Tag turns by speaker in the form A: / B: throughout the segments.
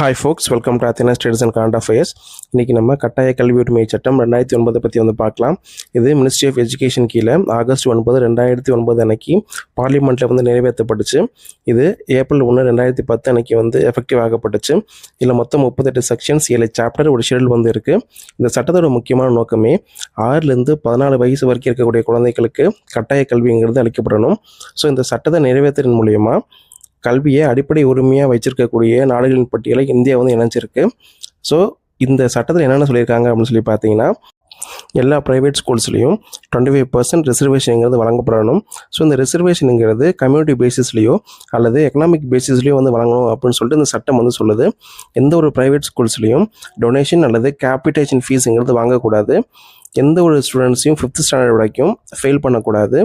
A: Hi folks, welcome to அத்தனா states and current affairs. இன்றைக்கி நம்ம கட்டாய கல்வி உரிமை சட்டம் 2009 பற்றி பார்க்கலாம். இது மினிஸ்ட்ரி ஆஃப் எஜுகேஷன் கீழே ஆகஸ்ட் 9, 2009 அன்னைக்கு பார்லிமெண்ட்டில் நிறைவேற்றப்பட்டுச்சு. இது ஏப்ரல் 1, 2010 அன்னைக்கு எஃபெக்டிவ் ஆகப்பட்டுச்சு. இதில் மொத்தம் 38 செக்ஷன்ஸ், 7 சாப்டர், ஒரு ஷெடியூல் இருக்குது. இந்த சட்டத்தோட முக்கியமான நோக்கமே 6லேருந்து 14 வயசு வரைக்கும் இருக்கக்கூடிய குழந்தைகளுக்கு கட்டாய கல்விங்கிறது அளிக்கப்படணும். ஸோ இந்த சட்டத்தை நிறைவேற்றுறதன் மூலயமா கல்வியை அடிப்படை உரிமையாக வச்சிருக்கக்கூடிய நாடுகளின் பட்டியலை இந்தியா இணைஞ்சிருக்கு. ஸோ இந்த சட்டத்தில் என்னென்ன சொல்லியிருக்காங்க அப்படின்னு சொல்லி பார்த்தீங்கன்னா, எல்லா ப்ரைவேட் ஸ்கூல்ஸ்லேயும் 25% ரிசர்வேஷனுங்கிறது வழங்கப்படணும். ஸோ இந்த ரிசர்வேஷனுங்கிறது கம்யூனிட்டி பேசிஸ்லேயோ அல்லது எக்கனாமிக் பேசிஸ்லேயோ வழங்கணும் அப்படின்னு சொல்லிட்டு இந்த சட்டம் சொல்லுது. எந்த ஒரு ப்ரைவேட் ஸ்கூல்ஸ்லேயும் டொனேஷன் அல்லது கேபிட்டேஷன் ஃபீஸுங்கிறது வாங்கக்கூடாது. எந்த ஒரு ஸ்டூடெண்ட்ஸையும் 5th ஸ்டாண்டர்ட் வரைக்கும் ஃபெயில் பண்ணக்கூடாது.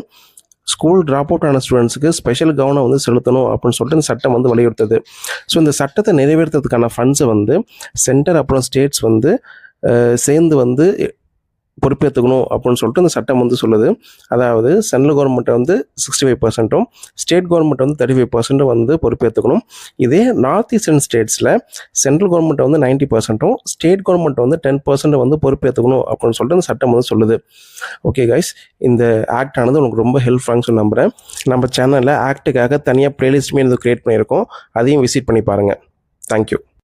A: ஸ்கூல் ட்ராப் அவுட் ஆன ஸ்டூடெண்ட்ஸுக்கு ஸ்பெஷல் கவனம் செலுத்தணும் அப்படின்னு சொல்லிட்டு இந்த சட்டம் வலியுறுத்துது. ஸோ இந்த சட்டத்தை நிறைவேற்றுறதுக்கான ஃபண்ட்ஸை சென்டர் அப்புறம் ஸ்டேட்ஸ் சேர்ந்து பொறுப்பேற்றுக்கணும் அப்படின்னு சொல்லிட்டு இந்த சட்டம் சொல்லுது. அதாவது சென்ட்ரல் கவர்மெண்ட்டை 65%, ஸ்டேட் கவர்மெண்ட் 35% பொறுப்பேற்றுக்கணும். இதே நார்த் ஈஸ்டர்ன் ஸ்டேட்ஸில் சென்ட்ரல் கவர்மெண்ட் 90%, ஸ்டேட் கவர்மெண்ட் 10% பொறுப்பேற்றுக்கணும் அப்படின்னு சொல்லிட்டு இந்த சட்டம் சொல்லுது. ஓகே கைஸ், இந்த ஆக்ட் ஆனது உங்களுக்கு ரொம்ப ஹெல்ப்ஃபுல்லாக சொல்லி நம்புகிறேன். நம்ம சேனலில் ஆக்டுக்காக தனியாக ப்ளேலிஸ்ட்டுமே கிரியேட் பண்ணியிருக்கோம். அதையும் விசிட் பண்ணி பாருங்கள். தேங்க்யூ.